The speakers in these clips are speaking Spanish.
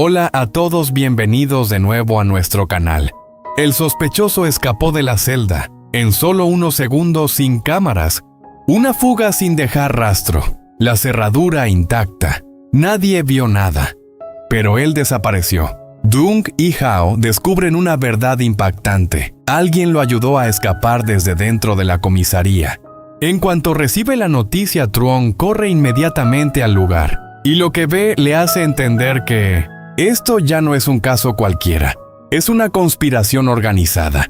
Hola a todos, bienvenidos de nuevo a nuestro canal. El sospechoso escapó de la celda, en solo unos segundos sin cámaras. Una fuga sin dejar rastro, la cerradura intacta. Nadie vio nada, pero él desapareció. Dung y Hao descubren una verdad impactante. Alguien lo ayudó a escapar desde dentro de la comisaría. En cuanto recibe la noticia, Truong corre inmediatamente al lugar, y lo que ve le hace entender que esto ya no es un caso cualquiera, es una conspiración organizada.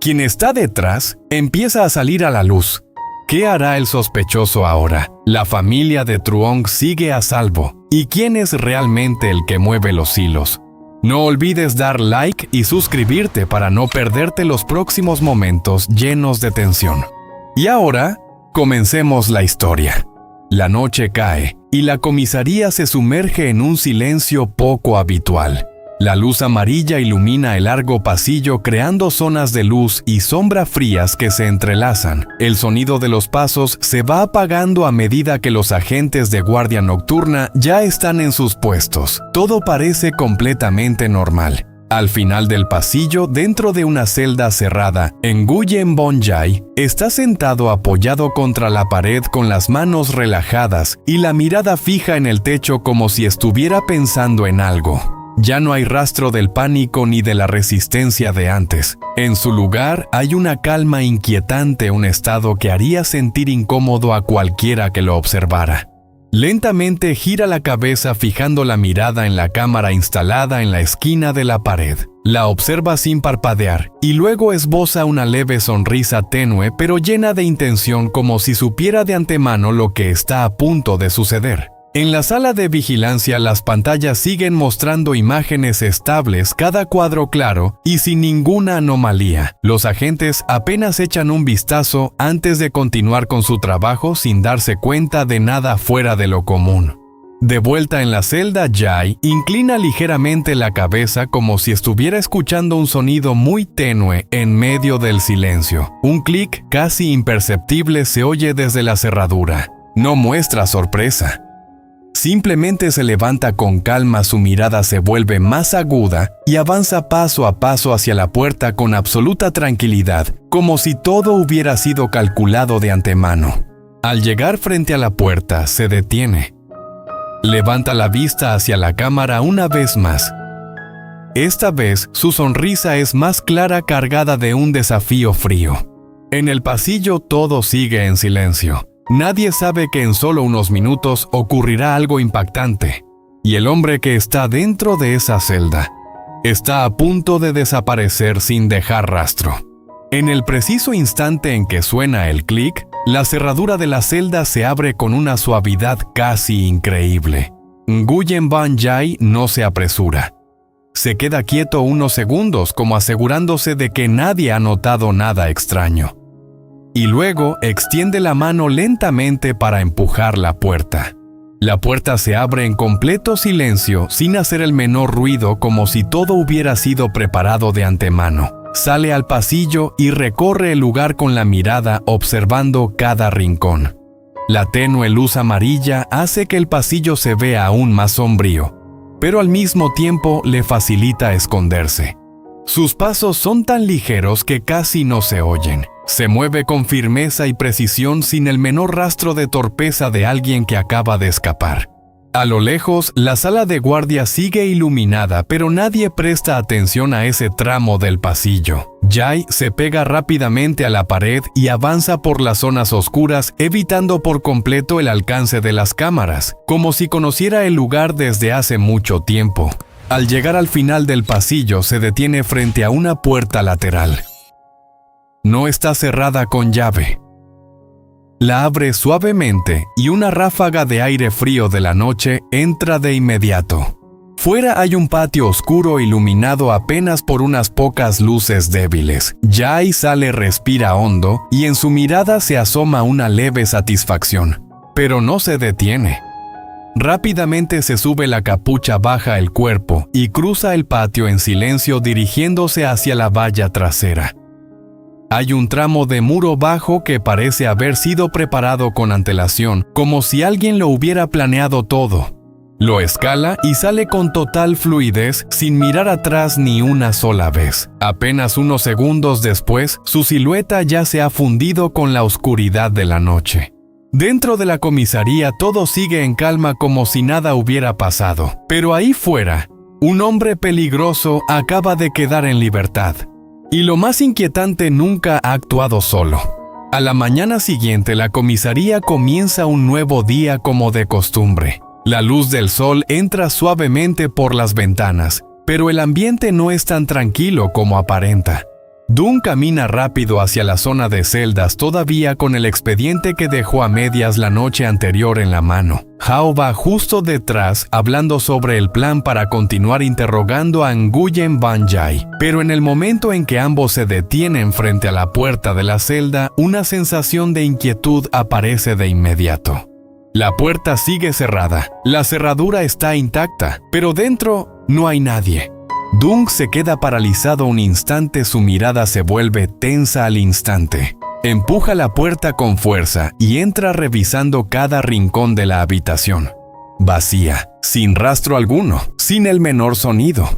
Quien está detrás empieza a salir a la luz. ¿Qué hará el sospechoso ahora? La familia de Truong sigue a salvo. ¿Y quién es realmente el que mueve los hilos? No olvides dar like y suscribirte para no perderte los próximos momentos llenos de tensión. Y ahora, comencemos la historia. La noche cae y la comisaría se sumerge en un silencio poco habitual. La luz amarilla ilumina el largo pasillo creando zonas de luz y sombra frías que se entrelazan. El sonido de los pasos se va apagando a medida que los agentes de guardia nocturna ya están en sus puestos. Todo parece completamente normal. Al final del pasillo, dentro de una celda cerrada, Nguyen Bon Jai está sentado apoyado contra la pared con las manos relajadas y la mirada fija en el techo como si estuviera pensando en algo. Ya no hay rastro del pánico ni de la resistencia de antes. En su lugar hay una calma inquietante, un estado que haría sentir incómodo a cualquiera que lo observara. Lentamente gira la cabeza fijando la mirada en la cámara instalada en la esquina de la pared. La observa sin parpadear y luego esboza una leve sonrisa tenue pero llena de intención como si supiera de antemano lo que está a punto de suceder. En la sala de vigilancia las pantallas siguen mostrando imágenes estables, cada cuadro claro y sin ninguna anomalía. Los agentes apenas echan un vistazo antes de continuar con su trabajo sin darse cuenta de nada fuera de lo común. De vuelta en la celda, Jai inclina ligeramente la cabeza como si estuviera escuchando un sonido muy tenue en medio del silencio. Un clic casi imperceptible se oye desde la cerradura. No muestra sorpresa. Simplemente se levanta con calma, su mirada se vuelve más aguda y avanza paso a paso hacia la puerta con absoluta tranquilidad, como si todo hubiera sido calculado de antemano. Al llegar frente a la puerta, se detiene. Levanta la vista hacia la cámara una vez más. Esta vez, su sonrisa es más clara, cargada de un desafío frío. En el pasillo todo sigue en silencio. Nadie sabe que en solo unos minutos ocurrirá algo impactante, y el hombre que está dentro de esa celda está a punto de desaparecer sin dejar rastro. En el preciso instante en que suena el clic, la cerradura de la celda se abre con una suavidad casi increíble. Nguyen Bon Jai no se apresura. Se queda quieto unos segundos como asegurándose de que nadie ha notado nada extraño. Y luego extiende la mano lentamente para empujar la puerta. La puerta se abre en completo silencio, sin hacer el menor ruido, como si todo hubiera sido preparado de antemano. Sale al pasillo y recorre el lugar con la mirada, observando cada rincón. La tenue luz amarilla hace que el pasillo se vea aún más sombrío, pero al mismo tiempo le facilita esconderse. Sus pasos son tan ligeros que casi no se oyen. Se mueve con firmeza y precisión sin el menor rastro de torpeza de alguien que acaba de escapar. A lo lejos, la sala de guardia sigue iluminada, pero nadie presta atención a ese tramo del pasillo. Jai se pega rápidamente a la pared y avanza por las zonas oscuras, evitando por completo el alcance de las cámaras, como si conociera el lugar desde hace mucho tiempo. Al llegar al final del pasillo, se detiene frente a una puerta lateral. No está cerrada con llave. La abre suavemente y una ráfaga de aire frío de la noche entra de inmediato. Fuera hay un patio oscuro iluminado apenas por unas pocas luces débiles. Jai sale, respira hondo y en su mirada se asoma una leve satisfacción, pero no se detiene. Rápidamente se sube la capucha, baja el cuerpo y cruza el patio en silencio dirigiéndose hacia la valla trasera. Hay un tramo de muro bajo que parece haber sido preparado con antelación, como si alguien lo hubiera planeado todo. Lo escala y sale con total fluidez sin mirar atrás ni una sola vez. Apenas unos segundos después, su silueta ya se ha fundido con la oscuridad de la noche. Dentro de la comisaría todo sigue en calma como si nada hubiera pasado. Pero ahí fuera, un hombre peligroso acaba de quedar en libertad. Y lo más inquietante, nunca ha actuado solo. A la mañana siguiente, la comisaría comienza un nuevo día como de costumbre. La luz del sol entra suavemente por las ventanas, pero el ambiente no es tan tranquilo como aparenta. Dunk camina rápido hacia la zona de celdas, todavía con el expediente que dejó a medias la noche anterior en la mano. Hao va justo detrás, hablando sobre el plan para continuar interrogando a Nguyen Van Jai. Pero en el momento en que ambos se detienen frente a la puerta de la celda, una sensación de inquietud aparece de inmediato. La puerta sigue cerrada, la cerradura está intacta, pero dentro no hay nadie. Dunk se queda paralizado un instante, su mirada se vuelve tensa al instante. Empuja la puerta con fuerza y entra revisando cada rincón de la habitación. Vacía, sin rastro alguno, sin el menor sonido.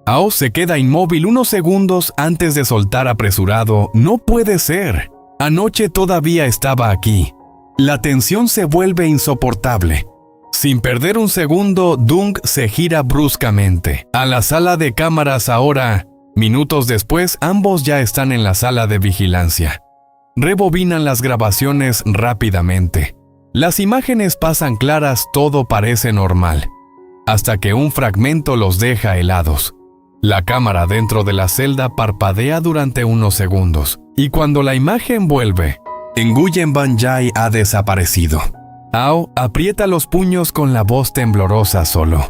Hao se queda inmóvil unos segundos antes de soltar apresurado: «No puede ser. Anoche todavía estaba aquí». La tensión se vuelve insoportable. Sin perder un segundo, Dunk se gira bruscamente a la sala de cámaras. Ahora, minutos después, ambos ya están en la sala de vigilancia. Rebobinan las grabaciones rápidamente. Las imágenes pasan claras, todo parece normal, hasta que un fragmento los deja helados. La cámara dentro de la celda parpadea durante unos segundos, y cuando la imagen vuelve, Nguyen Van Jai ha desaparecido. Hao aprieta los puños con la voz temblorosa solo.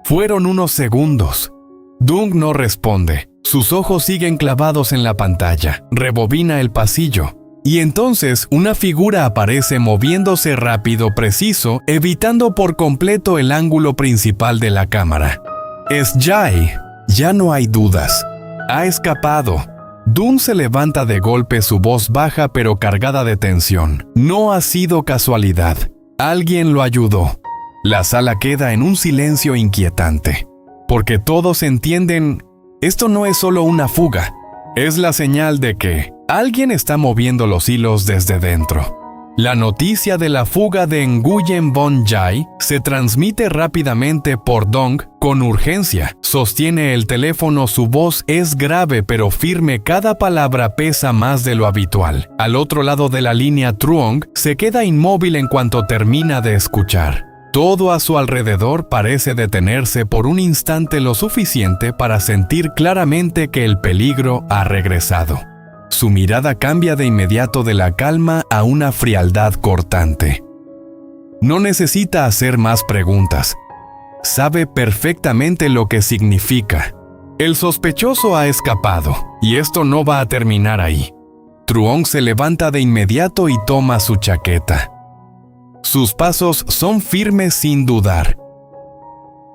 Fueron unos segundos. Dunk no responde. Sus ojos siguen clavados en la pantalla. Rebobina el pasillo. Y entonces una figura aparece moviéndose rápido, preciso, evitando por completo el ángulo principal de la cámara. Es Jai. Ya no hay dudas. Ha escapado. Dunk se levanta de golpe, su voz baja pero cargada de tensión. No ha sido casualidad. Alguien lo ayudó. La sala queda en un silencio inquietante, porque todos entienden, esto no es solo una fuga, es la señal de que alguien está moviendo los hilos desde dentro. La noticia de la fuga de Nguyen Van Jai se transmite rápidamente por Dunk con urgencia. Sostiene el teléfono, su voz es grave pero firme, cada palabra pesa más de lo habitual. Al otro lado de la línea, Truong se queda inmóvil en cuanto termina de escuchar. Todo a su alrededor parece detenerse por un instante, lo suficiente para sentir claramente que el peligro ha regresado. Su mirada cambia de inmediato de la calma a una frialdad cortante. No necesita hacer más preguntas. Sabe perfectamente lo que significa. El sospechoso ha escapado, y esto no va a terminar ahí. Truong se levanta de inmediato y toma su chaqueta. Sus pasos son firmes sin dudar.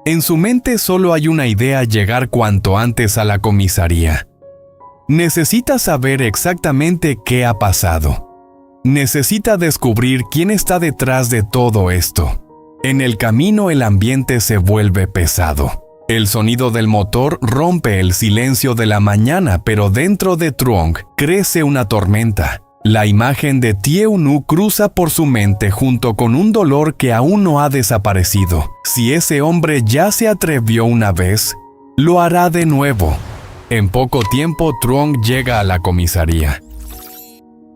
En su mente solo hay una idea: llegar cuanto antes a la comisaría. Necesita saber exactamente qué ha pasado. Necesita descubrir quién está detrás de todo esto. En el camino el ambiente se vuelve pesado. El sonido del motor rompe el silencio de la mañana, pero dentro de Truong crece una tormenta. La imagen de Thieu Nu cruza por su mente junto con un dolor que aún no ha desaparecido. Si ese hombre ya se atrevió una vez, lo hará de nuevo. En poco tiempo, Truong llega a la comisaría.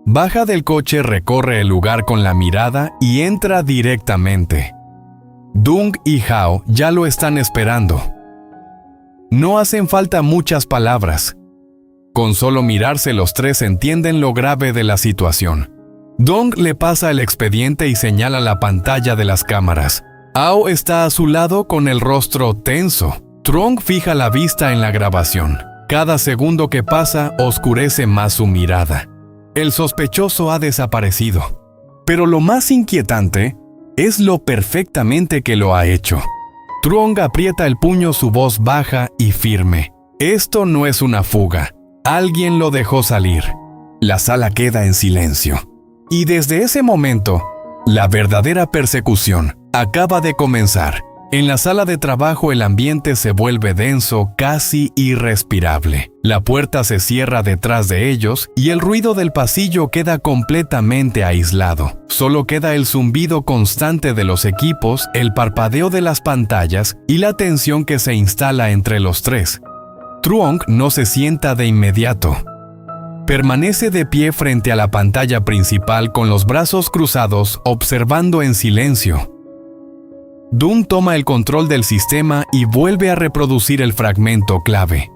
Baja del coche, recorre el lugar con la mirada y entra directamente. Dunk y Hao ya lo están esperando. No hacen falta muchas palabras. Con solo mirarse los tres entienden lo grave de la situación. Dunk le pasa el expediente y señala la pantalla de las cámaras. Hao está a su lado con el rostro tenso. Truong fija la vista en la grabación. Cada segundo que pasa oscurece más su mirada. El sospechoso ha desaparecido. Pero lo más inquietante es lo perfectamente que lo ha hecho. Truong aprieta el puño, su voz baja y firme. Esto no es una fuga. Alguien lo dejó salir. La sala queda en silencio. Y desde ese momento, la verdadera persecución acaba de comenzar. En la sala de trabajo el ambiente se vuelve denso, casi irrespirable. La puerta se cierra detrás de ellos y el ruido del pasillo queda completamente aislado. Solo queda el zumbido constante de los equipos, el parpadeo de las pantallas y la tensión que se instala entre los tres. Truong no se sienta de inmediato. Permanece de pie frente a la pantalla principal con los brazos cruzados, observando en silencio. Dung toma el control del sistema y vuelve a reproducir el fragmento clave.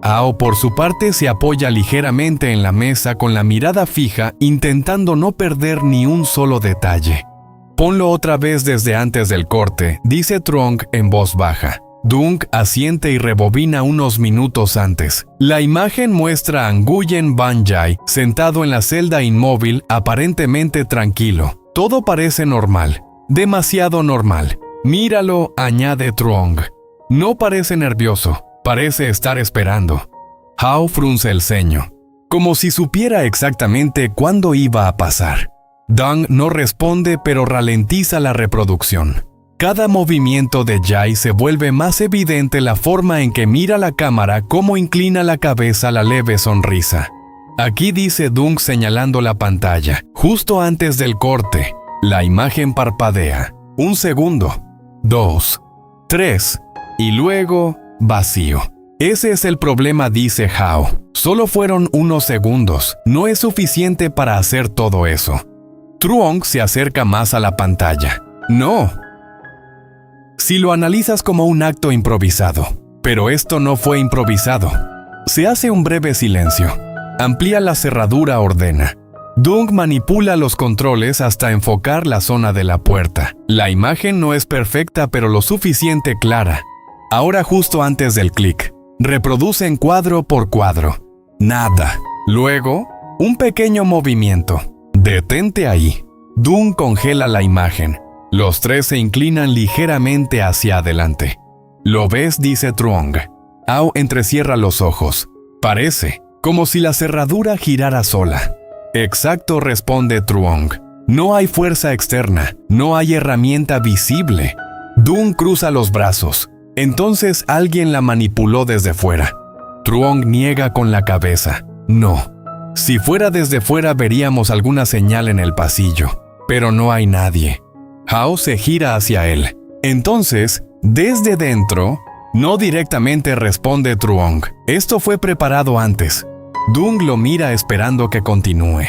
Ao, por su parte, se apoya ligeramente en la mesa con la mirada fija, intentando no perder ni un solo detalle. «Ponlo otra vez desde antes del corte», dice Truong en voz baja. Dung asiente y rebobina unos minutos antes. La imagen muestra a Nguyen Van Jai sentado en la celda inmóvil, aparentemente tranquilo. Todo parece normal. Demasiado normal. «Míralo», añade Truong. No parece nervioso, parece estar esperando. Ao frunce el ceño, como si supiera exactamente cuándo iba a pasar. Dung no responde, pero ralentiza la reproducción. Cada movimiento de Jai se vuelve más evidente la forma en que mira la cámara, cómo inclina la cabeza, la leve sonrisa. Aquí dice Dung señalando la pantalla, justo antes del corte. La imagen parpadea. 1 segundo, 2, 3, y luego vacío. Ese es el problema, dice Ao. Solo fueron unos segundos. No es suficiente para hacer todo eso. Truong se acerca más a la pantalla. No. Si lo analizas como un acto improvisado. Pero esto no fue improvisado. Se hace un breve silencio. Amplía la cerradura, ordena. Dung manipula los controles hasta enfocar la zona de la puerta. La imagen no es perfecta, pero lo suficiente clara. Ahora, justo antes del clic, reproducen cuadro por cuadro. Nada. Luego, un pequeño movimiento. Detente ahí. Dung congela la imagen. Los tres se inclinan ligeramente hacia adelante. ¿Lo ves?, dice Truong. Ao entrecierra los ojos. Parece como si la cerradura girara sola. Exacto, responde Truong. No hay fuerza externa, no hay herramienta visible. Dung cruza los brazos. Entonces alguien la manipuló desde fuera. Truong niega con la cabeza. No. Si fuera desde fuera veríamos alguna señal en el pasillo, pero no hay nadie. Ao se gira hacia él. Entonces, desde dentro, no directamente, responde Truong. Esto fue preparado antes. Dung lo mira esperando que continúe.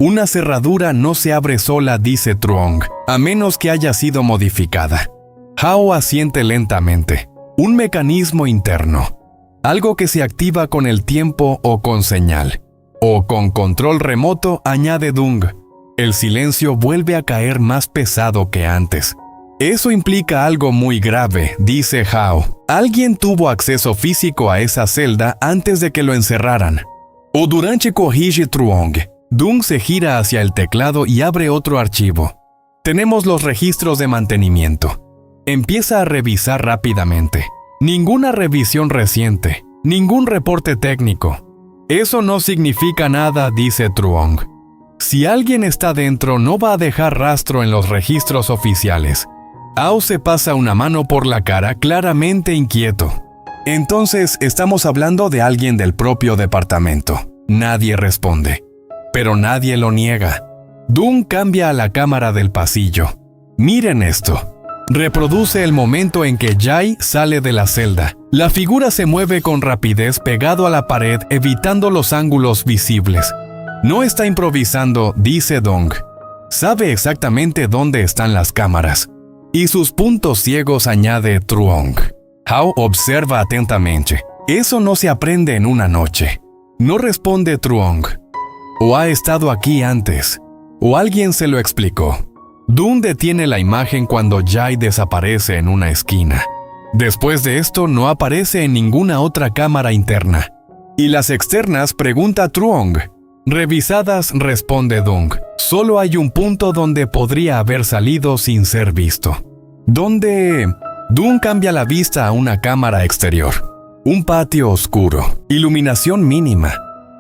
Una cerradura no se abre sola, dice Truong, a menos que haya sido modificada. Ao asiente lentamente. Un mecanismo interno. Algo que se activa con el tiempo o con señal. O con control remoto, añade Dung. El silencio vuelve a caer más pesado que antes. Eso implica algo muy grave, dice Ao. Alguien tuvo acceso físico a esa celda antes de que lo encerraran. O durante, corrige Truong. Dung se gira hacia el teclado y abre otro archivo. Tenemos los registros de mantenimiento. Empieza a revisar rápidamente. Ninguna revisión reciente, ningún reporte técnico. Eso no significa nada, dice Truong. Si alguien está dentro, no va a dejar rastro en los registros oficiales. Ao se pasa una mano por la cara, claramente inquieto. Entonces, estamos hablando de alguien del propio departamento. Nadie responde. Pero nadie lo niega. Dung cambia a la cámara del pasillo. Miren esto. Reproduce el momento en que Jai sale de la celda. La figura se mueve con rapidez pegado a la pared, evitando los ángulos visibles. No está improvisando, dice Dung. Sabe exactamente dónde están las cámaras. Y sus puntos ciegos, añade Truong. Ao observa atentamente. Eso no se aprende en una noche. No responde Truong. O ha estado aquí antes, o alguien se lo explicó. Dung detiene la imagen cuando Jai desaparece en una esquina. Después de esto no aparece en ninguna otra cámara interna. ¿Y las externas?, pregunta Truong. Revisadas, responde Dung. Solo hay un punto donde podría haber salido sin ser visto. ¿Dónde? Dung cambia la vista a una cámara exterior. Un patio oscuro. Iluminación mínima.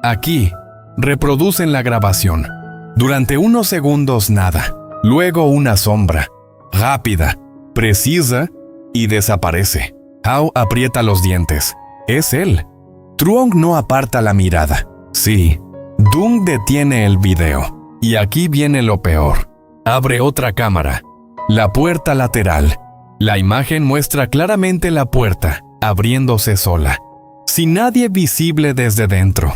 Aquí. Reproducen la grabación. Durante unos segundos nada. Luego una sombra. Rápida. precisa y desaparece. Hao aprieta los dientes. Es él. Truong no aparta la mirada. Sí, Dung detiene el video. Y aquí viene lo peor. Abre otra cámara. La puerta lateral. La imagen muestra claramente la puerta, abriéndose sola, sin nadie visible desde dentro.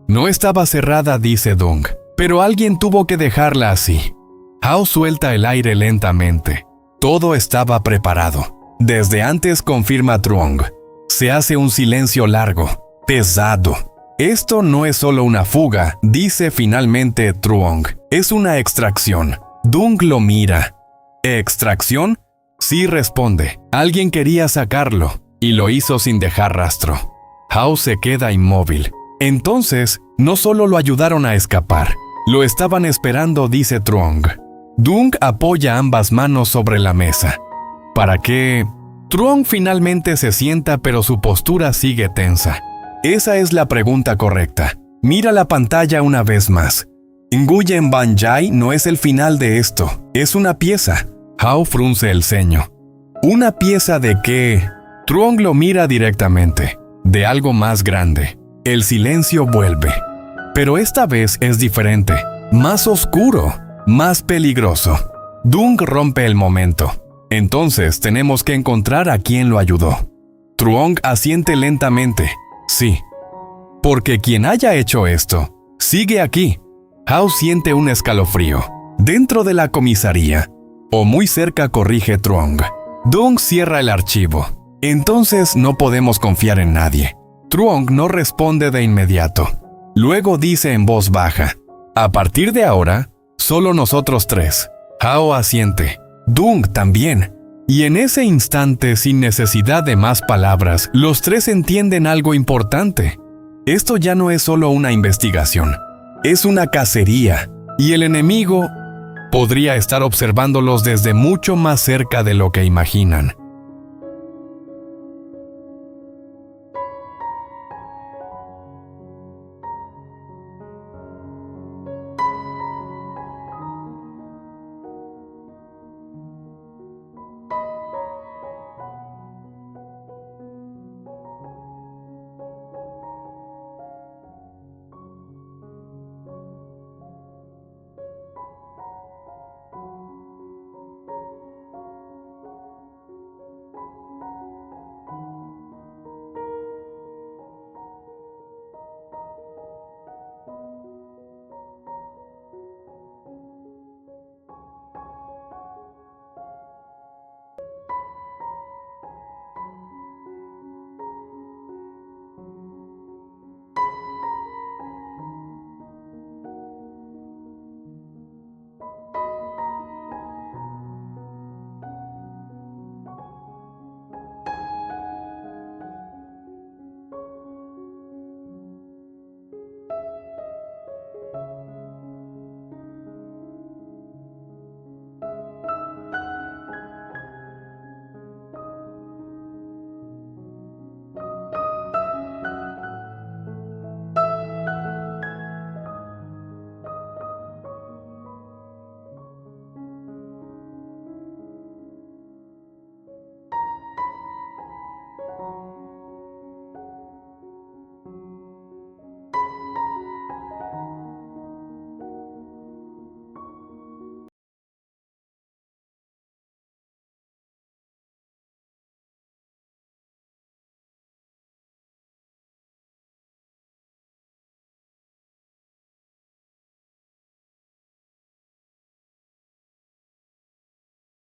No estaba cerrada, dice Dung, pero alguien tuvo que dejarla así. Hao suelta el aire lentamente. Todo estaba preparado. Desde antes, confirma Truong. Se hace un silencio largo, pesado. Esto no es solo una fuga, dice finalmente Truong. Es una extracción. Dung lo mira. ¿Extracción? Sí, responde. Alguien quería sacarlo, y lo hizo sin dejar rastro. Hao se queda inmóvil. Entonces, no solo lo ayudaron a escapar, lo estaban esperando, dice Truong. Dung apoya ambas manos sobre la mesa. ¿Para qué? Truong finalmente se sienta, pero su postura sigue tensa. Esa es la pregunta correcta. Mira la pantalla una vez más. Nguyen Van Jai no es el final de esto, es una pieza. Hao frunce el ceño. ¿Una pieza de qué? Truong lo mira directamente. De algo más grande. El silencio vuelve. Pero esta vez es diferente. Más oscuro. Más peligroso. Dung rompe el momento. Entonces tenemos que encontrar a quien lo ayudó. Truong asiente lentamente. Sí. Porque quien haya hecho esto, sigue aquí. Hao siente un escalofrío. Dentro de la comisaría. O muy cerca, corrige Truong. Dung cierra el archivo. Entonces no podemos confiar en nadie. Truong no responde de inmediato. Luego dice en voz baja. A partir de ahora, solo nosotros tres. Hao asiente. Dung también. Y en ese instante, sin necesidad de más palabras, los tres entienden algo importante. Esto ya no es solo una investigación. Es una cacería. Y el enemigo podría estar observándolos desde mucho más cerca de lo que imaginan.